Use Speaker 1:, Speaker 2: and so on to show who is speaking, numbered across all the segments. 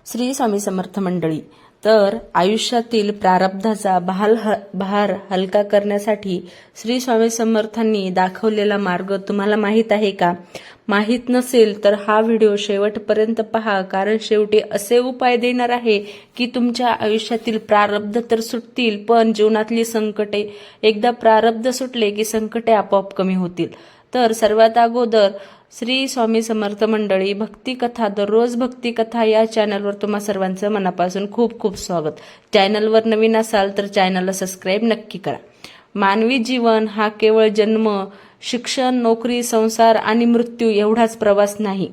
Speaker 1: श्री स्वामी समर्थ मंडळी. तर आयुष्यातील प्रारब्धाचा भार हलका करण्यासाठी श्री स्वामी समर्थांनी दाखवलेला मार्ग तुम्हाला माहीत आहे का? माहीत नसेल तर हा व्हिडिओ शेवटपर्यंत पहा, कारण शेवटी असे उपाय देणार आहे की तुमच्या आयुष्यातील प्रारब्ध तर सुटतील, पण जीवनातली संकटे, एकदा प्रारब्ध सुटले की संकटे आपोआप कमी होतील. तर सर्वात अगोदर श्री स्वामी समर्थ मंडळी भक्ती कथा, दररोज भक्ती कथा या चॅनलवर तुम्हा सर्वांचं मनापासून खूप खूप स्वागत. चॅनलवर नवीन असाल तर चॅनलला सबस्क्राईब नक्की करा. मानवी जीवन हा केवळ जन्म, शिक्षण, नोकरी, संसार आणि मृत्यू एवढाच प्रवास नाही.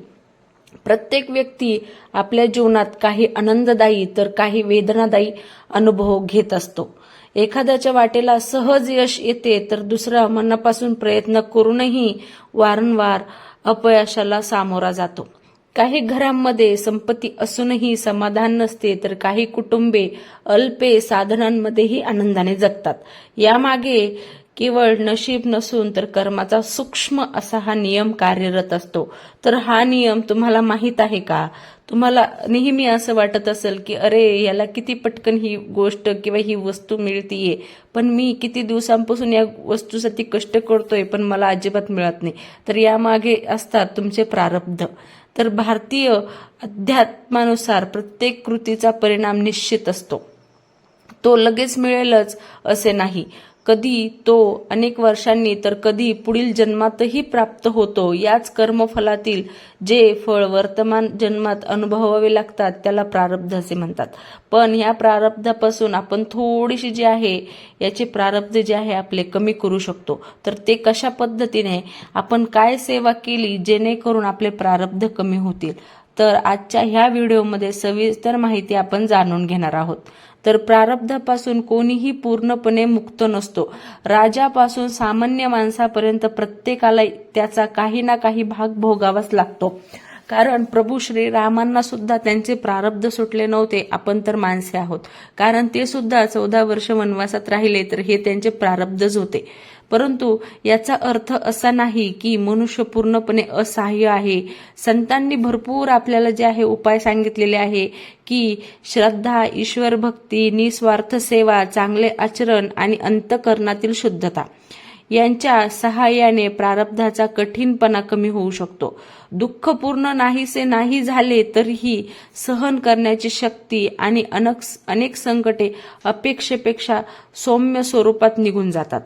Speaker 1: प्रत्येक व्यक्ती आपल्या जीवनात काही आनंददायी तर काही वेदनादायी अनुभव घेत असतो. एखाद्याच्या वाटेला सहज यश येते तर दुसरा मनापासून प्रयत्न करूनही वारंवार अपयशाला सामोरा जातो. काही घरांमध्ये संपत्ती असूनही समाधान नसते, तर काही कुटुंबे अल्पे साधनांमध्येही आनंदाने जगतात. यामागे केवळ नशीब नसून तर कर्माचा सूक्ष्म असा हा नियम कार्यरत असतो. तर हा नियम तुम्हाला माहीत आहे का? तुम्हाला नेहमी असं वाटत असेल की अरे याला किती पटकन ही गोष्ट किंवा ही वस्तू मिळतीये, पण मी किती दिवसांपासून या वस्तूसाठी कष्ट करतोय पण मला अजिबात मिळत नाही. तर यामागे असतात तुमचे प्रारब्ध. तर भारतीय अध्यात्मानुसार प्रत्येक कृतीचा परिणाम निश्चित असतो. तो लगेच मिळेलच असे नाही. कधी तो अनेक वर्षांनी तर कधी पुढील जन्मातही प्राप्त होतो. याच कर्मफलातील जे फळ वर्तमान जन्मात अनुभवावे लागतात त्याला प्रारब्ध असे म्हणतात. पण या प्रारब्धापासून आपण थोडीशी जे आहे याचे प्रारब्ध जे आहे आपले कमी करू शकतो. तर ते कशा पद्धतीने, आपण काय सेवा केली जेणेकरून आपले प्रारब्ध कमी होतील, तर आजच्या ह्या व्हिडिओमध्ये सविस्तर माहिती आपण जाणून घेणार आहोत. तर प्रारब्धापासून कोणीही पूर्णपणे मुक्त नसतो. राजापासून सामान्य माणसापर्यंत प्रत्येकाला त्याचा काही ना काही भाग भोगावाच लागतो. कारण प्रभू श्रीरामांना सुद्धा त्यांचे प्रारब्ध सुटले नव्हते. आपण तर माणसे आहोत, कारण ते सुद्धा 14 वर्ष वनवासात राहिले, तर हे त्यांचे प्रारब्धच होते. परंतु याचा अर्थ असा नाही की मनुष्य पूर्णपणे असहाय्य आहे. संतांनी भरपूर आपल्याला जे आहे उपाय सांगितलेले आहे की श्रद्धा, ईश्वर भक्ती, निस्वार्थ सेवा, चांगले आचरण आणि अंतःकरणातील शुद्धता यांच्या सहाय्याने प्रारब्धाचा कठीणपणा कमी होऊ शकतो. दुःख पूर्ण नाहीसे नाही झाले तरीही सहन करण्याची शक्ती आणि अनेक संकटे अपेक्षेपेक्षा सौम्य स्वरूपात निघून जातात.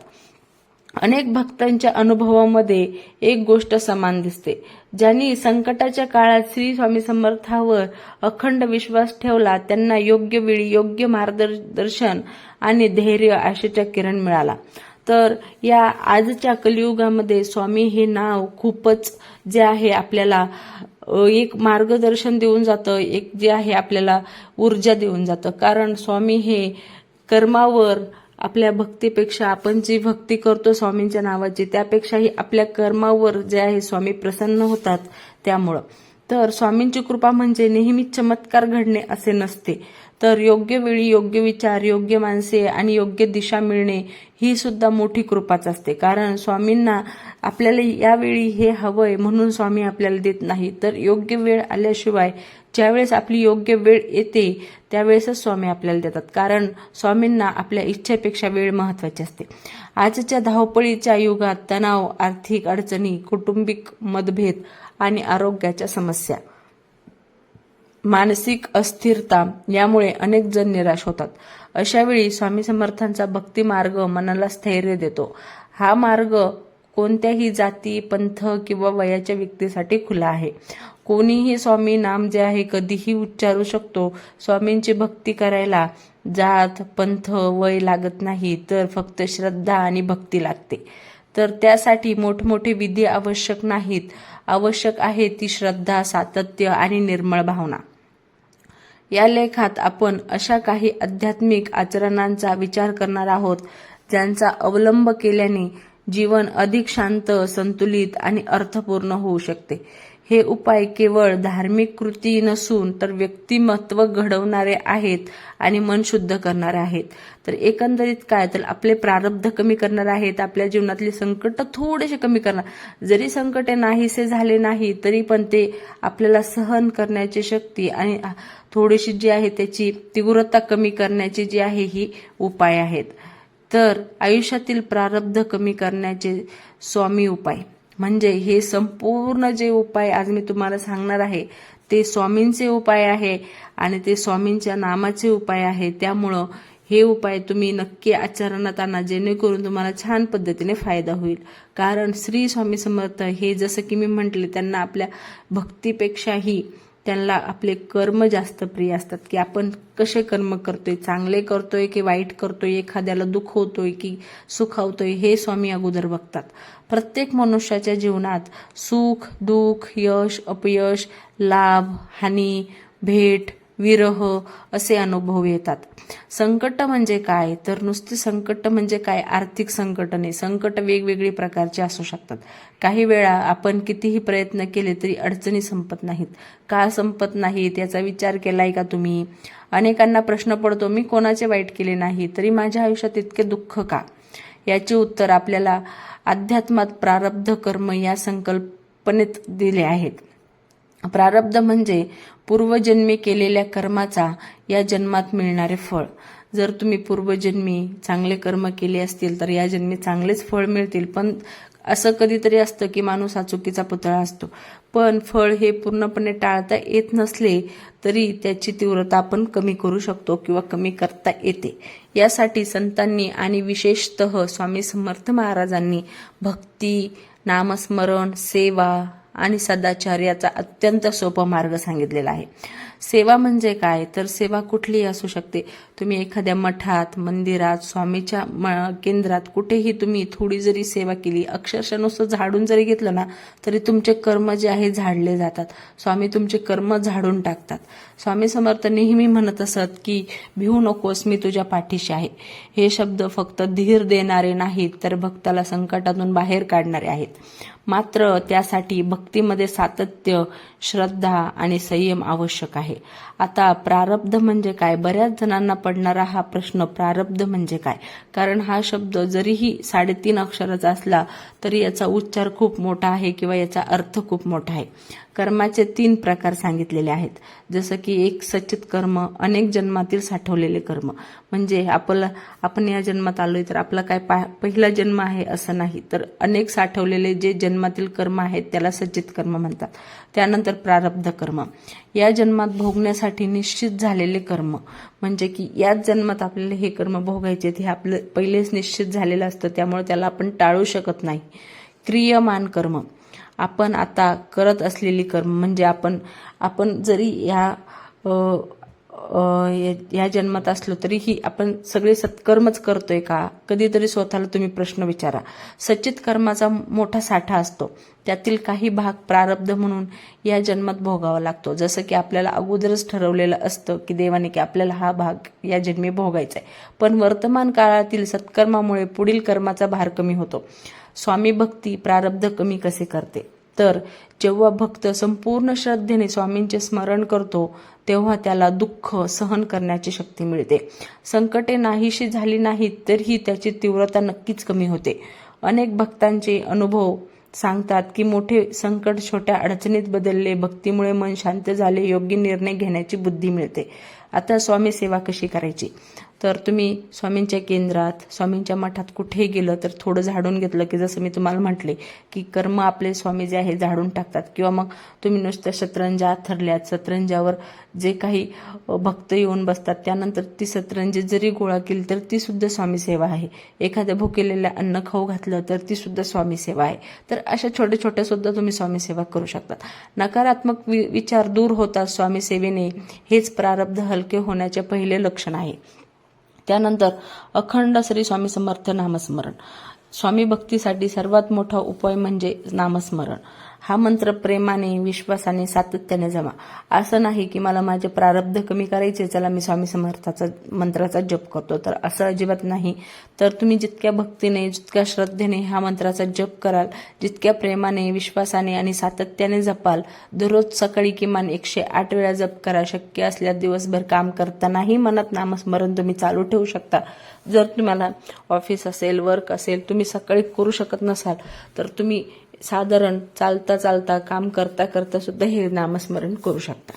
Speaker 1: अनेक भक्तांच्या अनुभवामध्ये एक गोष्ट समान दिसते. ज्यांनी संकटाच्या काळात श्री स्वामी समर्थावर अखंड विश्वास ठेवला त्यांना योग्य वेळी योग्य मार्गदर्शन आणि धैर्य आशेचा किरण मिळाला. तर या आजच्या कलियुगामध्ये स्वामी हे नाव खूपच जे आहे आपल्याला एक मार्गदर्शन देऊन जातं, एक जे आहे आपल्याला ऊर्जा देऊन जातं. कारण स्वामी हे कर्मावर, आपल्या भक्तीपेक्षा, आपण जी भक्ती करतो स्वामींच्या नावाची त्यापेक्षाही आपल्या कर्मावर जे आहे स्वामी प्रसन्न होतात. त्यामुळं तर स्वामींची कृपा म्हणजे नेहमी चमत्कार घडणे असे नसते, तर योग्य वेळी योग्य विचार, योग्य माणसे आणि योग्य दिशा मिळणे ही सुद्धा मोठी कृपाच असते. कारण स्वामींना आपल्याला यावेळी हे हवंय म्हणून स्वामी आपल्याला देत नाही, तर योग्य वेळ आल्याशिवाय ज्यावेळेस आपली योग्य वेळ येते त्यावेळेसच स्वामी आपल्याला देतात. कारण स्वामींना आपल्या इच्छेपेक्षा वेळ महत्वाची असते. आजच्या धावपळीच्या युगात तणाव, आर्थिक अडचणी, कौटुंबिक मतभेद आणि आरोग्याच्या समस्या, मानसिक अस्थिरता यामुळे अनेक जण निराश होतात. अशा वेळी स्वामी समर्थांचा भक्ती मार्ग मनाला स्थैर्य देतो. हा मार्ग कोणत्याही जाती, पंथ किंवा वयाच्या व्यक्तीसाठी खुला आहे. कोणीही स्वामी नाम जे आहे कधीही उच्चारू शकतो. स्वामींची भक्ती करायला जात, पंथ, वय लागत नाही, तर फक्त श्रद्धा आणि भक्ती लागते. तर त्यासाठी मोठमोठे विधी आवश्यक नाहीत. आवश्यक आहे ती श्रद्धा, सातत्य आणि निर्मळ भावना. या लेखात आपण अशा काही आध्यात्मिक आचरणांचा विचार करणार आहोत ज्यांचा अवलंब केल्याने जीवन अधिक शांत, संतुलित आणि अर्थपूर्ण होऊ शकते. हे उपाय केवळ धार्मिक कृती नसून तर व्यक्तिमत्व घडवणारे आहेत आणि मन शुद्ध करणारे आहेत. तर एकंदरीत काय, तर आपले प्रारब्ध कमी करणार आहेत, आपल्या जीवनातली संकट थोडेसे कमी करणार. जरी संकटे नाहीसे झाले नाही तरी पण ते आपल्याला सहन करण्याची शक्ती आणि थोडीशी जी आहे त्याची तीव्रता कमी करण्याची जी आहे ही उपाय आहेत. तर आयुष्यातील प्रारब्ध कमी करण्याचे स्वामी उपाय म्हणजे हे संपूर्ण जे उपाय आज मी तुम्हाला सांगणार आहे ते स्वामींचे उपाय आहे आणि ते स्वामींच्या नामाचे उपाय आहे. त्यामुळं हे उपाय तुम्ही नक्की आचरणात आणा, जेणेकरून तुम्हाला छान पद्धतीने फायदा होईल. कारण श्री स्वामी समर्थ हे जसं की मी म्हटले, त्यांना आपल्या भक्तीपेक्षाही त्यांना आपले कर्म जास्त प्रिय असतात, की आपण कसे कर्म करतोय, चांगले करतोय की वाईट करतोय, एखाद्याला दुखवतोय की सुखावतोय, हे स्वामी अगोदर बघतात. प्रत्येक मनुष्याच्या जीवनात सुख दुःख, यश अपयश, लाभ हानी, भेट विरह असे अनुभव येतात. संकट म्हणजे काय तर नुसते संकट म्हणजे काय, आर्थिक संकट नाही. संकट वेगवेगळी प्रकारचे असू शकतात. काही वेळा आपण कितीही प्रयत्न केले तरी अडचणी संपत नाहीत. का संपत नाहीत याचा विचार केलाय का तुम्ही? अनेकांना प्रश्न पडतो, मी कोणाचे वाईट केले नाही तरी माझ्या आयुष्यात इतके दुःख का? याचे उत्तर आपल्याला अध्यात्मात प्रारब्ध कर्म या संकल्पनेत दिले आहेत. प्रारब्ध म्हणजे पूर्वजन्मी केलेल्या कर्माचा या जन्मात मिळणारे फळ. जर तुम्ही पूर्वजन्मी चांगले कर्म केले असतील तर या जन्मी चांगलेच फळ मिळतील. पण असं कधीतरी असतं की माणूस हा चुकीचा पुतळा असतो. पण फळ हे पूर्णपणे टाळता येत नसले तरी त्याची तीव्रता आपण कमी करू शकतो किंवा कमी करता येते. यासाठी संतांनी आणि विशेषतः स्वामी समर्थ महाराजांनी भक्ती, नामस्मरण, सेवा आणि सदाचार याचा अत्यंत सोपा मार्ग सांगितलेला आहे. सेवा म्हणजे काय तर सेवा कुठलीही असू शकते. तुम्ही एखाद्या मठात, मंदिरात, स्वामीच्या केंद्रात कुठेही तुम्ही थोडी जरी सेवा केली, अक्षरशः नुसतं झाडून जरी घेतलं ना तरी तुमचे कर्म जे आहे झाडले जातात. स्वामी तुमचे कर्म झाडून टाकतात. स्वामी समर्थ नेहमी म्हणत असत की भिवू नकोस, मी तुझ्या पाठीशी आहे. हे शब्द फक्त धीर देणारे नाहीत तर भक्ताला संकटातून बाहेर काढणारे आहेत. मात्र त्यासाठी भक्तीमध्ये सातत्य, श्रद्धा आणि संयम आवश्यक आहे. आता प्रारब्ध म्हणजे काय? बऱ्याच जणांना पडणारा हा प्रश्न, प्रारब्ध म्हणजे काय? कारण हा शब्द जरीही 3.5 अक्षराचा असला तरी याचा उच्चार खूप मोठा आहे किंवा याचा अर्थ खूप मोठा आहे. कर्माचे 3 प्रकार सांगितलेले आहेत. जसं की एक सचित कर्म, अनेक जन्मातील साठवलेले कर्म. म्हणजे आपण या जन्मात आलोय तर आपला काय पहिला जन्म आहे असं नाही, तर अनेक साठवलेले जे जन्मातील कर्म आहेत त्याला सचित कर्म म्हणतात. त्यानंतर प्रारब्ध कर्म, या जन्मात भोगण्यासाठी निश्चित झालेले कर्म. म्हणजे की याच जन्मात आपल्याला हे कर्म भोगायचे, हे आपलं पहिलेच निश्चित झालेलं असतं, त्यामुळे त्याला आपण टाळू शकत नाही. क्रियमान कर्म, आपण आता करत असलेली कर्म. म्हणजे आपण जरी या जन्मात असलो तरीही आपण सगळे सत्कर्मच करतोय का? कधीतरी स्वतःला तुम्ही प्रश्न विचारा. सचित कर्माचा मोठा साठा असतो, त्यातील काही भाग प्रारब्ध म्हणून या जन्मात भोगावा लागतो. जसं की आपल्याला अगोदरच ठरवलेलं असतं की देवाने की आपल्याला हा भाग या जन्मी भोगायचा आहे, पण वर्तमान काळातील सत्कर्मामुळे पुढील कर्माचा भार कमी होतो. स्वामी भक्ती प्रारब्ध कमी कसे करते तर जेव्हा भक्त संपूर्ण श्रद्धेने स्वामींचे स्मरण करतो तेव्हा त्याला दुःख सहन करण्याची शक्ती मिळते. संकटे नाहीशी झाली नाहीत तरीही त्याची तीव्रता नक्कीच कमी होते. अनेक भक्तांचे अनुभव सांगतात की मोठे संकट छोट्या अडचणीत बदलले, भक्तीमुळे मन शांत झाले, योग्य निर्णय घेण्याची बुद्धी मिळते. आता स्वामी सेवा कशी करायची तर तुम्ही स्वामींच्या केंद्रात, स्वामींच्या मठात कुठेही गेलं तर थोडं झाडून घेतलं की जसं मी तुम्हाला म्हटले की कर्म आपले स्वामी जे आहे झाडून टाकतात. किंवा मग तुम्ही नुसत्या सतरंजा थरल्यात, सतरंजावर जे काही भक्त येऊन बसतात त्यानंतर ती सतरंजी जरी गोळा केली तर ती सुद्धा स्वामी सेवा आहे. एखाद्या भुकेलेल्या अन्न खाऊ घातलं तर ती सुद्धा स्वामी सेवा आहे. तर अशा छोट्या छोट्या सुद्धा तुम्ही स्वामी सेवा करू शकतात. नकारात्मक विचार दूर होतात स्वामी सेवेने, हेच प्रारब्ध हलके होण्याचे पहिले लक्षण आहे. त्यानंतर अखंड श्री स्वामी समर्थ नामस्मरण. स्वामी भक्तीसाठी सर्वात मोठा उपाय म्हणजे नामस्मरण. हा मंत्र प्रेमाने, विश्वासाने, सातत्याने जमा. असं नाही की मला माझे प्रारब्ध कमी करायचे, चला मी स्वामी समर्थाचा मंत्राचा जप करतो, तर असं अजिबात नाही. तर तुम्ही जितक्या भक्तीने, जितक्या श्रद्धेने हा मंत्राचा जप कराल, जितक्या प्रेमाने, विश्वासाने आणि सातत्याने जपाल, दररोज सकाळी किमान 108 वेळा जप करा. शक्य असल्यास दिवसभर काम करतानाही मनात नामस्मरण तुम्ही चालू ठेवू शकता. जर तुम्हाला ऑफिस असेल, वर्क असेल, तुम्ही सकाळी करू शकत नसाल तर तुम्ही साधारण चालता चालता, काम करता करता सुद्धा हे नामस्मरण करू शकता.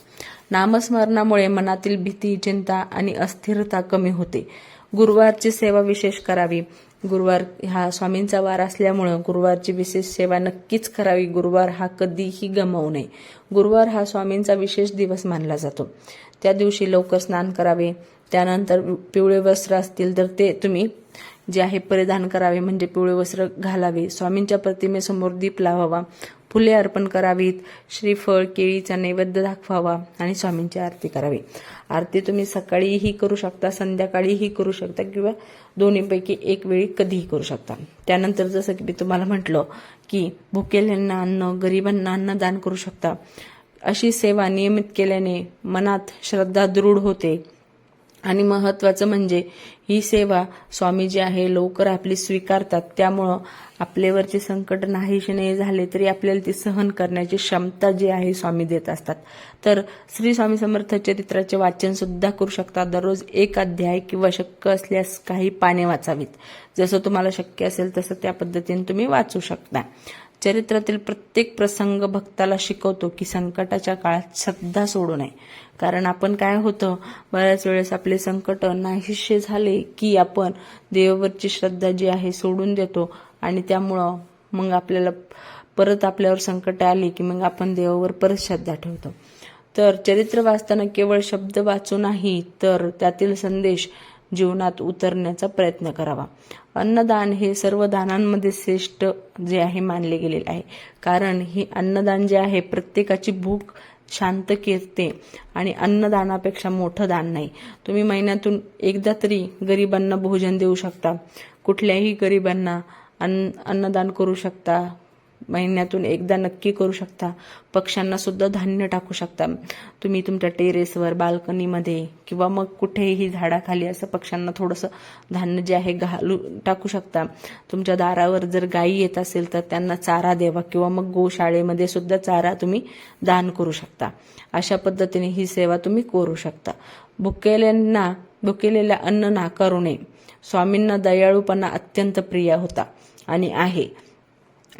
Speaker 1: नामस्मरणामुळे मनातील भीती, चिंता आणि अस्थिरता कमी होते. गुरुवारची सेवा विशेष करावी. गुरुवार हा स्वामींचा वार असल्यामुळं गुरुवारची विशेष सेवा नक्कीच करावी. गुरुवार हा कधीही गमावू नये. गुरुवार हा स्वामींचा विशेष दिवस मानला जातो. त्या दिवशी लवकर स्नान करावे. त्यानंतर पिवळे वस्त्र असतील तर ते तुम्ही जे आहे परिधान करावे, म्हणजे पिवळे वस्त्र घालावे. स्वामींच्या प्रतिमेसमोर दीप लावावा. फुले अर्पण करावीत. श्रीफळ, केळीचा नैवेद्य दाखवावा आणि स्वामींची आरती करावी. आरती तुम्ही सकाळीही करू शकता, संध्याकाळीही करू शकता किंवा दोन्हीपैकी एक वेळी कधीही करू शकता. त्यानंतर जसं की मी तुम्हाला म्हटलं की भुकेल्यांना अन्न, गरिबांना अन्नदान करू शकता. अशी सेवा नियमित केल्याने मनात श्रद्धा दृढ होते आणि महत्त्वाचं म्हणजे ही सेवा स्वामी जी आहे लवकर आपली स्वीकारतात. त्यामुळं आपल्यावरचे संकट नाहीसे नाही झाले तरी आपल्याला ती सहन करण्याची क्षमता जी आहे स्वामी देत असतात. तर श्री स्वामी समर्थ चरित्राचे वाचन सुद्धा करू शकता. दररोज एक अध्याय किंवा शक्य असल्यास काही पाने वाचावीत. जसं तुम्हाला शक्य असेल तसं त्या पद्धतीने तुम्ही वाचू शकता. चरित्रातील प्रत्येक प्रसंग भक्ताला शिकवतो की संकटाच्या काळात श्रद्धा सोडू नये. कारण आपण काय होतं, बऱ्याच वेळेस आपले संकट नाहीसे झाले की आपण देवावरची श्रद्धा जी आहे सोडून देतो आणि त्यामुळं मग आपल्याला परत आपल्यावर संकट आली की मग आपण देवावर परत श्रद्धा ठेवतो. तर चरित्र वाचताना केवळ शब्द वाचू नाही तर त्यातील संदेश जीवनात उतरण्याचा प्रयत्न करावा. अन्नदान हे सर्व दानांमध्ये श्रेष्ठ जे आहे मानले गेलेले आहे. कारण हे अन्नदान जे आहे प्रत्येकाची भूक शांत करते आणि अन्नदानापेक्षा मोठं दान नाही. तुम्ही महिन्यातून एकदा तरी गरिबांना भोजन देऊ शकता. कुठल्याही गरिबांना अन्नदान करू शकता. महिन्यातून एकदा नक्की करू शकता. पक्ष्यांना सुद्धा धान्य टाकू शकता. तुम्ही तुमच्या टेरेसवर, बाल्कनीमध्ये किंवा मग कुठेही झाडाखाली असं पक्ष्यांना थोडंसं धान्य जे आहे टाकू शकता. तुमच्या दारावर जर गायी येत असेल तर त्यांना चारा द्यावा किंवा मग गोशाळेमध्ये सुद्धा चारा तुम्ही दान करू शकता. अशा पद्धतीने ही सेवा तुम्ही करू शकता. भुकेलेल्या अन्न नाकारू नये. स्वामींना दयाळूपणा अत्यंत प्रिय होता आणि आहे.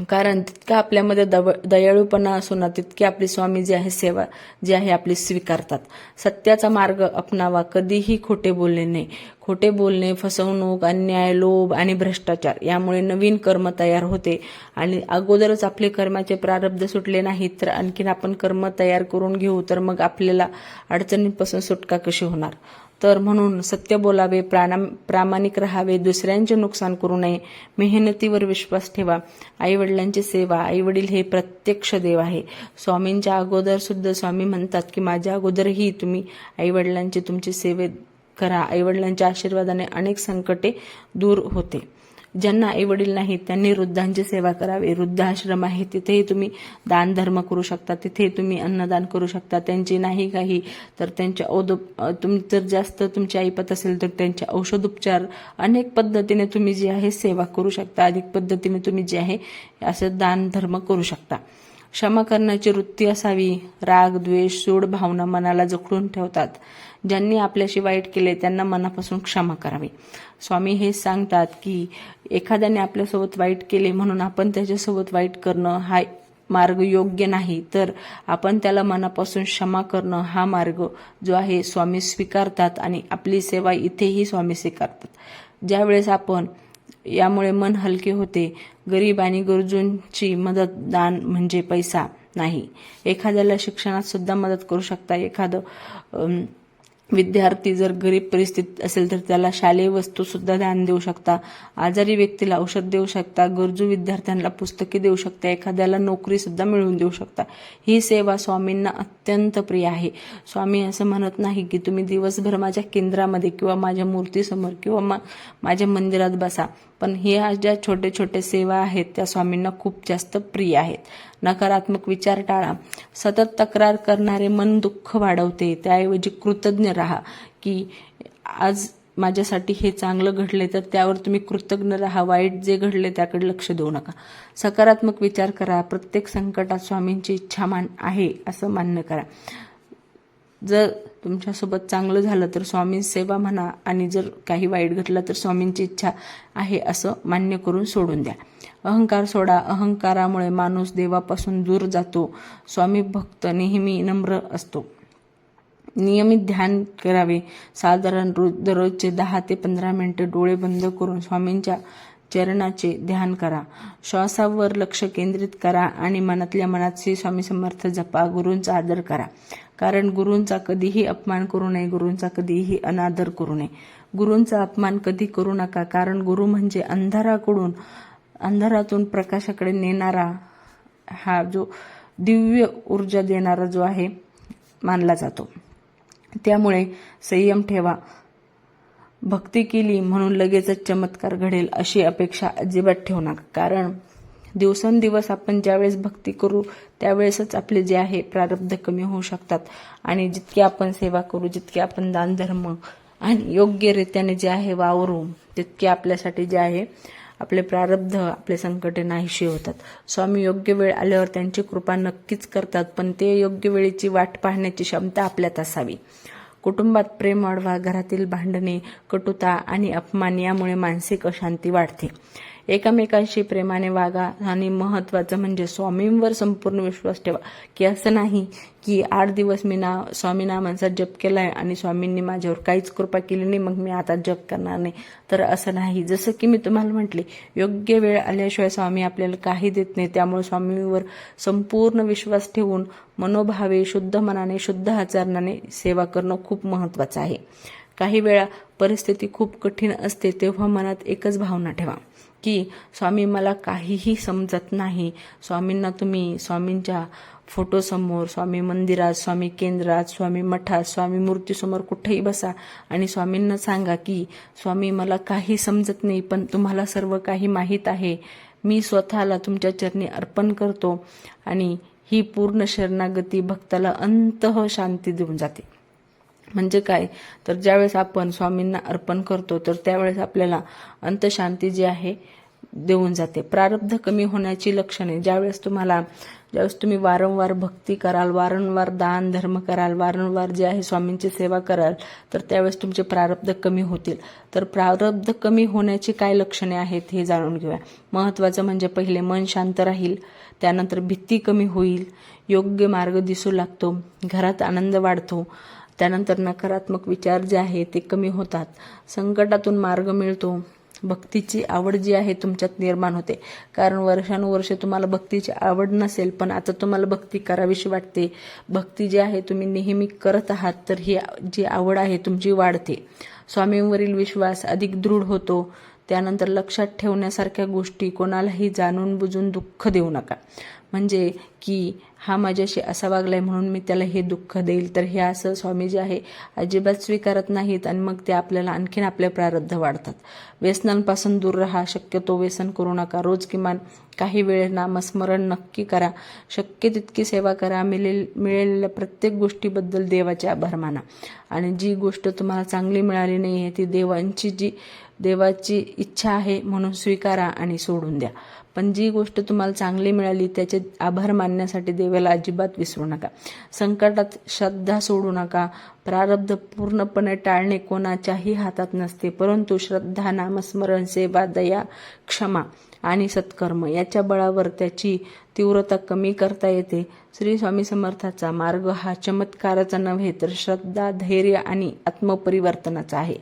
Speaker 1: कारण तितका आपल्यामध्ये दयाळूपणा असो ना तितकी आपली स्वामी जी आहे सेवा जी आहे आपली स्वीकारतात. सत्याचा मार्ग अपनावा. कधीही खोटे बोलणे नाही. खोटे बोलणे, फसवणूक, अन्याय, लोभ आणि भ्रष्टाचार यामुळे नवीन कर्म तयार होते आणि अगोदरच आपले कर्माचे प्रारब्ध सुटले नाहीत तर आणखीन आपण कर्म तयार करून घेऊ तर मग आपल्याला अडचणींपासून सुटका कशी होणार. तर म्हणून सत्य बोलावे, प्रामाणिक राहावे, दुसऱ्यांचे नुकसान करू नये, मेहनतीवर विश्वास ठेवा. आईवडिलांची सेवा. आईवडील हे प्रत्यक्ष देव आहे. स्वामींच्या अगोदर सुद्धा स्वामी म्हणतात की माझ्या अगोदरही तुम्ही आईवडिलांची तुमची सेवा करा. आईवडिलांच्या आशीर्वादाने अनेक संकटे दूर होते. ज्यांना आईवडील नाहीत त्यांनी वृद्धांची सेवा करावी. वृद्धाश्रम आहे तिथेही तुम्ही दान धर्म करू शकता. तिथे तुम्ही अन्नदान करू शकता. त्यांची नाही काही तर त्यांच्या तुम्ही जर जास्त तुमची ऐपत असेल तर त्यांच्या औषधोपचार अनेक पद्धतीने तुम्ही जी आहे सेवा करू शकता. अधिक पद्धतीने तुम्ही जे आहे असं दान धर्म करू शकता. क्षमा करण्याची वृत्ती असावी. राग, द्वेष, सूड भावना मनाला जखडून ठेवतात. ज्यांनी आपल्याशी वाईट केले त्यांना मनापासून क्षमा करावी. स्वामी हे सांगतात की एखाद्याने आपल्यासोबत वाईट केले म्हणून आपण त्याच्यासोबत वाईट करणं हा मार्ग योग्य नाही. तर आपण त्याला मनापासून क्षमा करणं हा मार्ग जो आहे स्वामी स्वीकारतात आणि आपली सेवा इथेही स्वामी स्वीकारतात. ज्यावेळेस आपण यामुळे मन हलके होते. गरीब आणि गरजूंची मदत दान म्हणजे पैसा नाही. एखाद्याला शिक्षणात सुद्धा मदत करू शकता. एखादं विद्यार्थी जर गरीब परिस्थितीत असेल तर त्याला शालेय वस्तू सुद्धा दान देऊ शकता. आजारी व्यक्तीला औषध देऊ शकता. गरजू विद्यार्थ्यांना पुस्तके देऊ शकता. एखाद्याला नोकरी सुद्धा मिळवून देऊ शकता. ही सेवा स्वामींना अत्यंत प्रिय आहे. स्वामी असं म्हणत नाही की तुम्ही दिवसभर माझ्या केंद्रामध्ये किंवा माझ्या मूर्तीसमोर किंवा माझ्या मंदिरात बसा. पण ह्या ज्या छोटे छोटे सेवा आहेत त्या स्वामींना खूप जास्त प्रिय आहेत. नकारात्मक विचार टाळा. सतत तक्रार करणारे मन दुःख वाढवते. त्याऐवजी कृतज्ञ राहा की आज माझ्यासाठी हे चांगलं घडले तर त्यावर तुम्ही कृतज्ञ राहा. वाईट जे घडले त्याकडे लक्ष देऊ नका. सकारात्मक विचार करा. प्रत्येक संकटात स्वामींची इच्छा आहे असं मान्य करा. जर तुमच्यासोबत चांगलं झालं तर स्वामी सेवा म्हणा आणि जर काही वाईट घडलं तर स्वामींची इच्छा आहे असं मान्य करून सोडून द्या. अहंकार सोडा. अहंकारामुळे माणूस देवापासून दूर जातो. स्वामी भक्त नेहमी नम्र असतो. नियमित ध्यान करावे. साधारण दररोजचे 10 ते 15 मिनिटे डोळे बंद करून स्वामींच्या चरणाचे ध्यान करा. श्वासावर लक्ष केंद्रित करा आणि मनातल्या मनात श्री स्वामी समर्थ जपा. गुरूंचा आदर करा, कारण गुरूंचा कधीही अपमान करू नये, गुरूंचा कधीही अनादर करू नये. गुरूंचा अपमान कधी करू नका, कारण गुरु म्हणजे अंधारातून प्रकाशाकडे नेणारा, हा जो दिव्य ऊर्जा देणारा जो आहे मानला जातो. त्यामुळे संयम ठेवा. भक्ती केली म्हणून लगेचच चमत्कार घडेल अशी अपेक्षा अजिबात ठेवू नका, कारण दिवसेंदिवस आपण ज्यावेळेस भक्ती करू त्यावेळेसच आपले जे आहे प्रारब्ध कमी होऊ शकतात. आणि जितके आपण सेवा करू, जितके आपण दानधर्म आणि योग्य रीत्याने जे आहे वावरू, तितके आपल्यासाठी जे आहे आपले प्रारब्ध, आपले संकटे नाहीशी होतात. स्वामी योग्य वेळ आल्यावर त्यांची कृपा नक्कीच करतात, पण ते योग्य वेळेची वाट पाहण्याची क्षमता आपल्यात असावी. कुटुंबात प्रेम वाढवा. घरातील भांडणे, कटुता आणि अपमान यामुळे मानसिक अशांती वाढते. एकमेकांशी प्रेमाने वागा. आणि महत्त्वाचं म्हणजे स्वामींवर संपूर्ण विश्वास ठेवा, की असं नाही की 8 दिवस मी स्वामी नामांचा जप केलाय आणि स्वामींनी माझ्यावर काहीच कृपा केली नाही, मग मी आता जप करणार नाही. तर असं नाही. जसं की मी तुम्हाला म्हटले, योग्य वेळ आल्याशिवाय स्वामी आपल्याला काही देत नाही. त्यामुळे स्वामींवर संपूर्ण विश्वास ठेवून मनोभावे, शुद्ध मनाने, शुद्ध आचरणाने सेवा करणं खूप महत्त्वाचं आहे. काही वेळा परिस्थिती खूप कठीण असते, तेव्हा मनात एकच भावना ठेवा की स्वामी मला काहीही समजत नाही. स्वामींना तुम्ही स्वामींच्या फोटोसमोर, स्वामी मंदिरात, स्वामी केंद्रात, स्वामी मठात, स्वामी मूर्तीसमोर कुठेही बसा आणि स्वामींना सांगा की स्वामी मला काही समजत नाही, पण तुम्हाला सर्व काही माहीत आहे. मी स्वतःला तुमच्या चरणी अर्पण करतो. आणि ही पूर्ण शरणागती भक्ताला अंतः शांती देऊन जाते. म्हणजे काय, तर ज्यावेळेस आपण स्वामींना अर्पण करतो तर त्यावेळेस आपल्याला अंतशांती जी आहे देऊन जाते. प्रारब्ध कमी होण्याची लक्षणे, ज्यावेळेस तुम्ही वारंवार भक्ती कराल, वारंवार दान धर्म कराल, वारंवार जे आहे स्वामींची सेवा कराल, तर त्यावेळेस तुमचे प्रारब्ध कमी होतील. तर प्रारब्ध कमी होण्याची काय लक्षणे आहेत हे जाणून घेऊया. महत्त्वाचं म्हणजे पहिले, मन शांत राहील. त्यानंतर भीती कमी होईल. योग्य मार्ग दिसू लागतो. घरात आनंद वाढतो. त्यानंतर नकारात्मक विचार जे आहे ते कमी होतात. संकटातून मार्ग मिळतो. भक्तीची आवड जी आहे तुमच्यात निर्माण होते, कारण वर्षानुवर्षे तुम्हाला भक्तीची आवड नसेल, पण आता तुम्हाला भक्ती करावीशी वाटते. भक्ती जी आहे तुम्ही नेहमी करत आहात, तर ही जी आवड आहे तुमची वाढते. स्वामींवरील विश्वास अधिक दृढ होतो. त्यानंतर लक्षात ठेवण्यासारख्या गोष्टी, कोणालाही जाणून बुजून दुःख देऊ नका. म्हणजे की हा माझ्याशी असा वागलाय म्हणून मी त्याला हे दुःख देईल, तर हे असं स्वामी जे आहे अजिबात स्वीकारत नाहीत. आणि मग ते आपल्याला आणखीन आपले प्रारब्ध वाढतात. व्यसनांपासून दूर राहा. शक्यतो व्यसन करू नका. रोज किमान काही वेळ नामस्मरण नक्की करा. शक्य तितकी सेवा करा. मिळालेल्या प्रत्येक गोष्टीबद्दल देवाचे आभार माना. आणि जी गोष्ट तुम्हाला चांगली मिळाली नाही आहे ती देवाची इच्छा आहे म्हणून स्वीकारा आणि सोडून द्या. पण जी गोष्ट तुम्हाला चांगली मिळाली त्याचे आभार मानण्यासाठी देवाला अजिबात विसरू नका. संकटात श्रद्धा सोडू नका. प्रारब्ध पूर्णपणे टाळणे कोणाच्याही हातात नसते, परंतु श्रद्धा, नामस्मरण, सेवा, दया, क्षमा आणि सत्कर्म याच्या बळावर त्याची तीव्रता कमी करता येते. श्री स्वामी समर्थाचा मार्ग हा चमत्काराचा नव्हे, तर श्रद्धा, धैर्य आणि आत्मपरिवर्तनाचा आहे.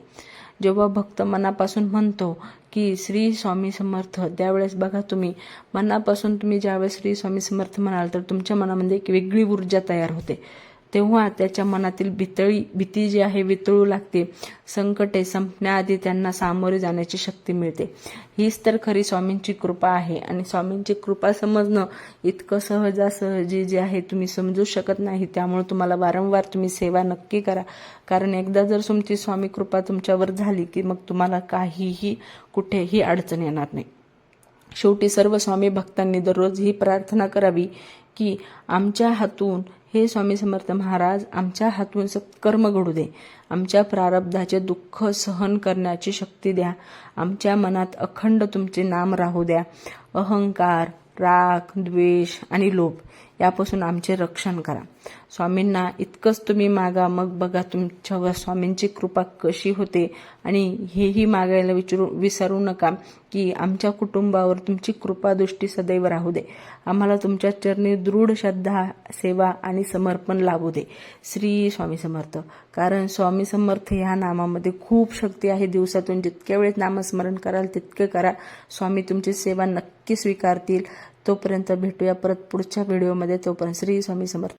Speaker 1: जेव्हा भक्त मनापासून म्हणतो की श्री स्वामी समर्थ, त्यावेळेस बघा तुम्ही मनापासून ज्यावेळेस श्री स्वामी समर्थ म्हणाल तर तुमच्या मनामध्ये एक वेगळी ऊर्जा तयार होते. तेव्हा त्याच्या मनातील भीती जी आहे वितळू लागते. संकटे संपण्याआधी त्यांना सामोरे जाण्याची शक्ती मिळते. हीच तर खरी स्वामींची कृपा आहे. आणि स्वामींची कृपा समजणं इतकं सहजासहजी जे आहे तुम्ही समजू शकत नाही. त्यामुळे तुम्हाला वारंवार तुम्ही सेवा नक्की करा, कारण एकदा जर तुमची स्वामी कृपा तुमच्यावर झाली की मग तुम्हाला काहीही कुठेही अडचण येणार नाही. शेवटी सर्व स्वामी भक्तांनी दररोज ही प्रार्थना करावी की आमच्या हातून, हे स्वामी समर्थ महाराज, आमच्या हातून सत्कर्म घडू दे. आमच्या प्रारब्धाचे दुःख सहन करण्याची शक्ती द्या. आमच्या मनात अखंड तुमचे नाम राहू द्या. अहंकार, राग, द्वेष आणि लोभ यापासून आमचे रक्षण करा. स्वामींना इतकंच तुम्ही मागा, मग बघा तुमच्यावर स्वामींची कृपा कशी होते. आणि हेही मागायला विसरू नका की आमच्या कुटुंबावर तुमची कृपादृष्टी सदैव राहू दे. आम्हाला तुमच्या चरणी दृढ श्रद्धा, सेवा आणि समर्पण लाभू दे. श्री स्वामी समर्थ. कारण स्वामी समर्थ ह्या नामामध्ये खूप शक्ती आहे. दिवसातून जितक्या वेळेस नामस्मरण कराल तितके करा. स्वामी तुमची सेवा नक्की स्वीकारतील. तोपर्यंत भेटूया परत पुढच्या व्हिडिओमध्ये. तोपर्यंत श्री स्वामी समर्थ.